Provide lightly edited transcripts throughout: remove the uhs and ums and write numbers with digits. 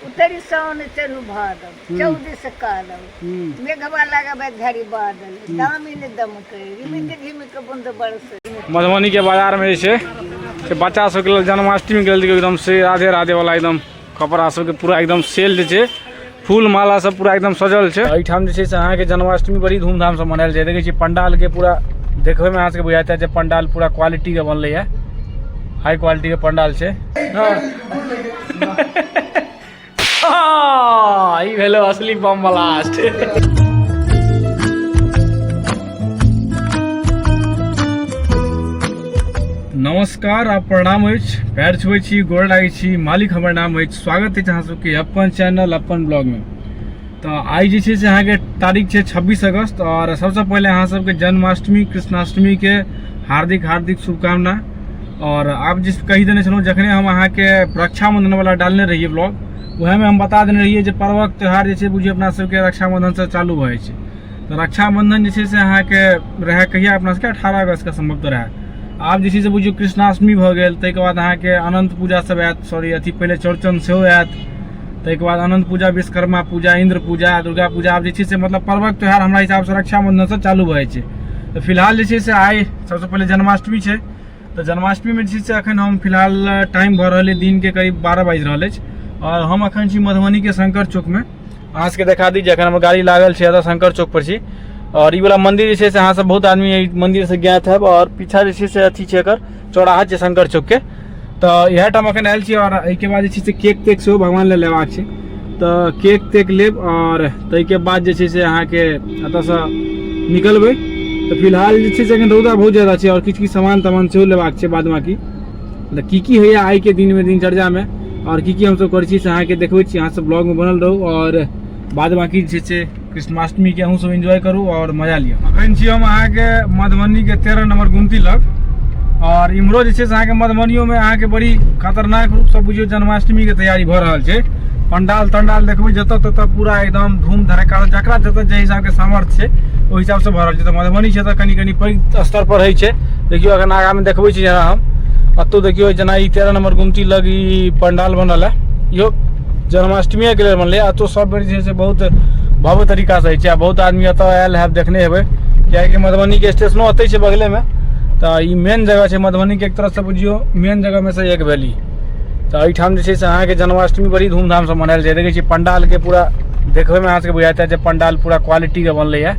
उतरी सावन चलू भादव 14 से कालव मेघवा लागबे घड़ी बादल दामिन दमके रिमिक झिमिक बूंद बरसे। मधुबनी के बाजार में जे छै बच्चा सब के जन्माष्टमी के लिए एकदम से राधे राधे वाला एकदम कपड़ा सब के पूरा एकदम सेल जे छै फूल माला सब पूरा एकदम सजल छै। एठाम जे छै से अहाँ के जन्माष्टमी बड़ी धूमधाम से मनायल जाय। देखै छी पंडाल के पूरा देखबे में अहाँ सबके बुझाता है पंडाल पूरा क्वालिटी के बनले है, हाई क्वालिटी के पंडाल छै। ई भेलो असली बम ब्लास्ट। नमस्कार आ प्रणाम अछि, पैर छुए छी, गोर लागै छी, मालिक हमर नाम अछि। स्वागत अछि अहाँ सबके अपन चैनल अपन ब्लॉग में। तो आई जे छै से अहाँ के तारीख छै 26 अगस्त और सबसे पहले अहाँ सबके जन्माष्टमी कृष्णाष्टमी के हार्दिक हार्दिक शुभकामना। और आप जिस कही देने छलहुँ जखने हम अहाँ के रक्षाबंधन वाला डालने रहिए ब्लॉग, वह में हम बता देने रहिए जे पर्वक त्यौहार जे छै बुझिए अपना सबके रक्षाबंधन से चालू भए छै। तो रक्षाबंधन जे छै से अहाँ के रहे कहिया अपना सबके 18 अगस्त के संभवतः रहे। आब जे छै से बुझियो कृष्णाष्टमी भ गेल, तै के बाद अहाँ के अनंत पूजा सब आयत, सॉरी अथी पहले चौड़चन सेहो आयत, तै के बाद अनंत पूजा, विश्वकर्मा पूजा, इंद्र पूजा, दुर्गा पूजा। आब जे छै से मतलब पर्वक त्यौहार हमरा हिसाब से रक्षाबंधन से चालू भए छै। तो फिलहाल जे छै से आइ सबसे पहले जन्माष्टमी छै। तो जन्माष्टमी में जे छै से अखन हम फिलहाल टाइम भ रहल है दिन के करीब 12 बाजि रहल अछि और हम अखन छी मधुबनी के शंकर चौक में। अहाँ सबके देखा दी जखन हम गाड़ी लागल छै एतऽ शंकर चौक पर छी और ई वाला मंदिर जे छै से अहाँ सब बहुत आदमी एहि मंदिर से ज्ञात हैब। और पीछा जे छै से अथी छै एकर चौराहा छै शंकर चौक के। तो इएह ठाम अखन आयल छी और एहिके बाद जे छै से केक तेक सेहो भगवान ले लेबाक छै। तो केक तेक लेब और ताहिके बाद जे छै से अहाँके एतऽसँ निकलबै। तो फिलहाल जे छै से एखन रौदा बहुत ज्यादा छै और किछु सामान तामान सेहो लेबाक छै बाद बाकी। मतलब की होइया आइ के दिन में दिनचर्या में और की हमसब करै छी से अहाँके देखबै छी। अहाँ सब ब्लॉग में बनल रहू और बाद बाकी जे छै से कृष्णाष्टमी के अहूँ सब एंजॉय करू और मजा लिअ। अखन छी हम अहाँके मधुबनी के 13 नंबर गुमती लग और इम्हरो जे छै से अहाँके मधुबनियो में अहाँके बड़ी खतरनाक रूप से बुझियो जन्माष्टमी के तैयारी भऽ रहल छै। पंडाल तंडाल देखबै जतऽ ततऽ पूरा एकदम धूम धड़का, जकरा जतऽ जे हिसाब के सामर्थ्य छै ओहि हिसाब से भऽ रहल छै। तो मधुबनी छै तऽ कनी कनी पैघ स्तर पर होइ छै। देखियो अखन आगा में देखबै छी जेना हम अतौ देखियो जेना ई 13 नंबर गुमती लग ई पंडाल बनल है, इहो जन्माष्टमी के लेल बनलै। अतौ सब बेर जे छै से बहुत भव्य तरीका से होइ छै। बहुत आदमी एतऽ आयल हैब, देखने हेबै, कियाकि मधुबनी के स्टेशनो एतै छै बगले में। तो ई मेन जगह छै मधुबनी के, एक तरह से बुझियो मेन जगह में से एक भेली। तो एहिठाम जे छै से अहाँके जन्माष्टमी बड़ी धूमधाम से मनायल जाय। देखै छी पंडाल के पूरा देखबे में अहाँ सबके बुझाता है जे पंडाल पूरा क्वालिटी के बनलै है,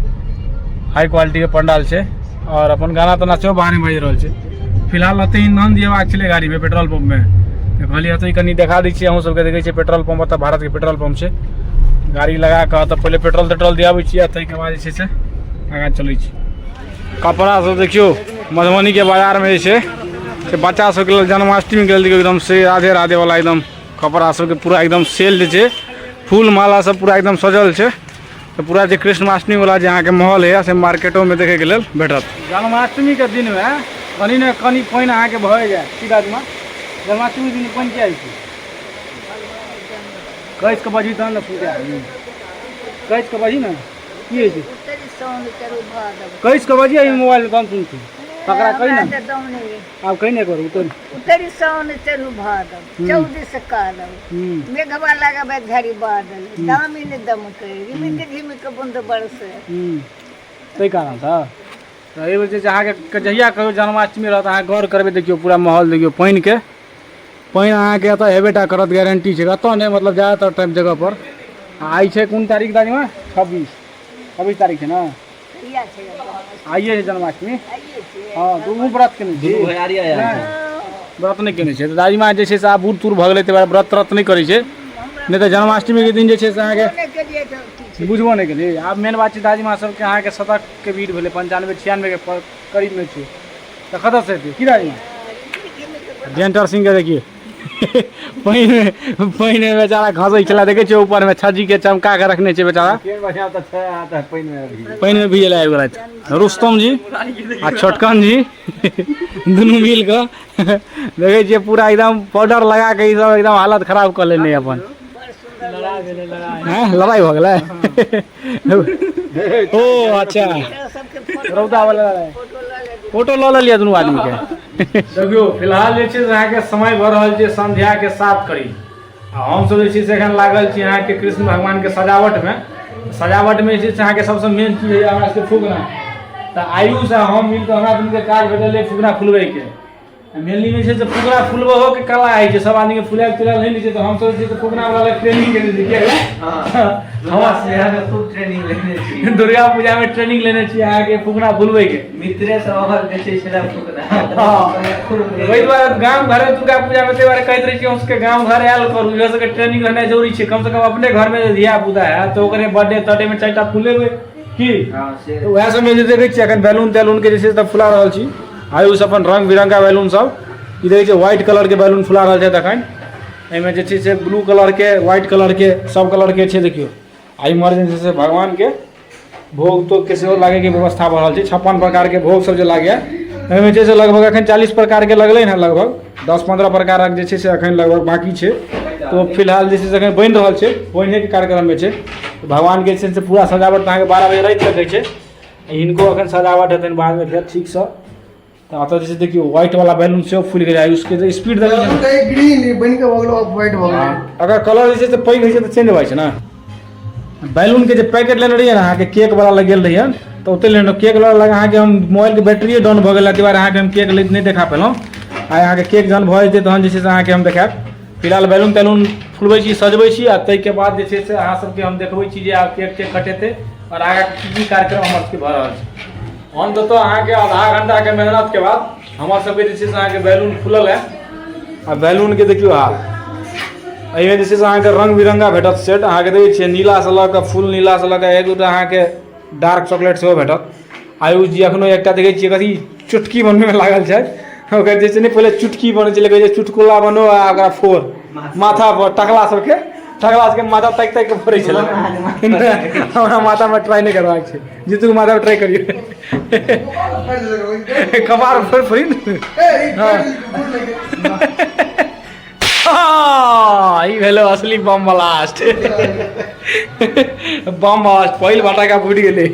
हाई क्वालिटी के पंडाल छै। और अपन गाना ताना सेहो बाहर में बाजि रहल छै। फिलहाल एतै ईंधन दिएबाक छलै गाड़ी में पेट्रोल पंप में, तो कहलिए एतै कनी देखा दै छी अहूँ सबके। देखै छियै पेट्रोल पंप एतऽ भारत के पेट्रोल पंप छै। गाड़ी लगा कऽ तऽ पहले पेट्रोल तेट्रोल दियाबै छियै, ताहिके बाद जे छै से आगाँ चलै छी। कपड़ा सब देखियो मधुबनी के बाजार में जे छै से बच्चा सबके लेल जन्माष्टमी के लेल एकदम से राधे राधे वाला एकदम कपड़ा सब के पूरा एकदम सेल जे छै फूल माला सब पूरा एकदम सजल छै। तो पूरा जे कृष्णाष्टमी वाला जे अहाँके माहौल है से मार्केटों में देखे के लेल भेटत। जन्माष्टमी के दिन में कनी ने कनी पानि अहाँके भऽ जाय सीधा दिमा। जन्माष्टमी दिन पानि किया होइ छै? कैस के बजी तहन ने पूजा कैस के बजी ना की होइ छै? उतरी सावन चलू भादव कैस के बजी मोबाइल कम सुन छी पकड़ा कहीं ना आप कहीं नहीं करो। उतरी सावन चलू भादव 14 से कालव मेघवा लागबे घड़ी बादल दामिन दमके रिमिक झिमिक बूंद बरसे। सही कारण था। तो ये वजह से अहाँके जहिया कहियो जन्माष्टमी रहत अहाँ गौर करबै, देखियो पूरा माहौल देखियो पानि के। पानि अहाँके एतऽ हेबेटा करत, गारंटी छै। एतऽ नहि मतलब ज्यादातर टाइम जगह पर। आइ छै कोन तारीख दादीमा? 26 तारीख छै ना? आइए छै जन्माष्टमी। हाँ तो व्रत केने छी? व्रत नहीं केने छै। दादीमा जे छै से आब बूढ़ तूढ़ भऽ गेलै, ताहि व्रत त्रत नहीं करै छै। नहीं तो जन्माष्टमी के दिन जे छै से अहाँके बुझबो नहीं केलियै। आब मेन बात छै दादीमा सबके अहाँके शतक के भीड़ भेलै, 95-96 के करीब में छै। तो कतऽ से हेतै की दादीमा? जेंटर सिंह के देखिए पानि में बेचारा घसै छला, देखे छियै ऊपर में छज्जी के चमका के रखने छै बेचारा। पानि में भीजल आबि गेल रुस्तम जी आ छोटकन जी दुनू मिल कऽ देखे छियै पूरा एकदम पाउडर लगा के ई सब एकदम हालत खराब कर लेने अपन। लड़ाई भऽ गेलै? ओ अच्छा रौदा वाला फोटो लऽ लेलियै दुनू आदमी के। देखियो फिलहाल जे छै से अहाँके समय भऽ रहल छै संध्या के 7 करीब हम सब जे छै से एखन लागल छी अहाँ के कृष्ण भगवान के सजावट में जे छै से अहाँ के सबसे मेन चीज है हमरा सबके फुकना। तऽ आयुष आ हम मिल के हमरा दुनू के काज भेटल है फुकना फुलबै के। मेनली में छै से फुकना फुलबहो के कला है छै, सब आदमी के फुलाल तुलाल नहीं छै। तो हम सब जे छै फुकना वाला ट्रेनिंग के लिए हां हम से खूब ट्रेनिंग लेने छी, दुर्गा पूजा में ट्रेनिंग लेने छी अहाँ के फुकना फुलबै के। मित्रे सब हमर जे छै से फुकना हां वही बार गांव घर दुर्गा पूजा में ते बार कहत रही छी हम सबके गांव घर आयल करू, इहो सब के ट्रेनिंग रहना जरूरी छै। कम से कम अपने घर में धिया पुता है तो ओकरे बर्थडे तर्डे में चारटा फुलेबै की। हां से तो वएह सब में जे देखै छी अखन बैलून तैलून के जे छै से फुला रहल छी। आयुष अपन रंग बिरंगा बैलून सब ई देखै छै व्हाइट कलर के बैलून फुला रहल छै तखन। एहिमे जे छै से ब्लू कलर के व्हाइट कलर के सब कलर के छै देखियो। आई मर जे छै से भगवान के भोग तो के सेहो लागे के व्यवस्था भ रहल छै। 56 प्रकार के भोग सब जे लागै एहिमे जे छै लगभग एखन 40 प्रकार के लगलै है, लगभग 10-15 प्रकारक जे छै से एखन लगभग बाकी छै। तो फिलहाल जे छै से एखन बनि रहल छै, बनिए के कार्यक्रम में छै। भगवान के छै से पूरा सजावट अहाँके 12 बजे राति तक होइ छै। इनको एखन सजावट हेतनि बाद में फेर ठीक से। तो अत जैसे देखियो व्हाइट वाला बैलून से फूल गया है, उसके स्पीड देखिए ग्रीन बन के हो गेलो व्हाइट हो गेलो। अगर कलर जैसे पैघ होइ छै तो चेंज होइ छै ना। बैलून के जे पैकेट लेने रहिए ना अहाँ के केक वाला लगेल रहिए तो ओते लेने केक वाला लगा अहाँ के हम मोबाइल के बैटरी डाउन भ गेल दुआरे अहाँ के हम केक ले नहीं देखा पेलहुँ। आ अहाँ के केक जहन भ जेतै तहन जे छै से अहाँ के हम देखाब। फिलहाल बैलून तैलून फुलबै छी सजबै छी आ तै के बाद जे छै से अहाँ सबके हम देखबै छी जे आब केक तेक कटेतै और आगा की कार्यक्रम हमर सबके भ रहल छै। हम तो अहाँ के आधा घंटा के मेहनत के बाद हमर सबके जे छै से अहाँ के बैलून फुलल है। आ बैलून के देखियो हाल एहिमे जे छै से अहाँ के रंग बिरंगा भेटत सेट। अहाँ के देखै छियै नीला से लऽ कऽ फुल नीला से लऽ कऽ एक दूटा अहाँ के डार्क चॉकलेट सेहो भेटत। आयुष जी एखनो एकटा देखै छियै कथी चुटकी बनबै में लागल छै। ओकर जे छै ने पहिले चुटकी बनै छलै, कहै छै चुटकुला बनो आ ओकरा फोड़ माथा पर टकला सबके माथा ताकि ताकि के फोड़ै छलै। हमरा माथा में ट्राई नहीं करबाक छै, जीतू माथा में ट्राई करियो कपार फोड़ फोड़ी ई भेलो असली बम ब्लास्ट। बम ब्लास्ट पहिल फटाका फूटि गेलै।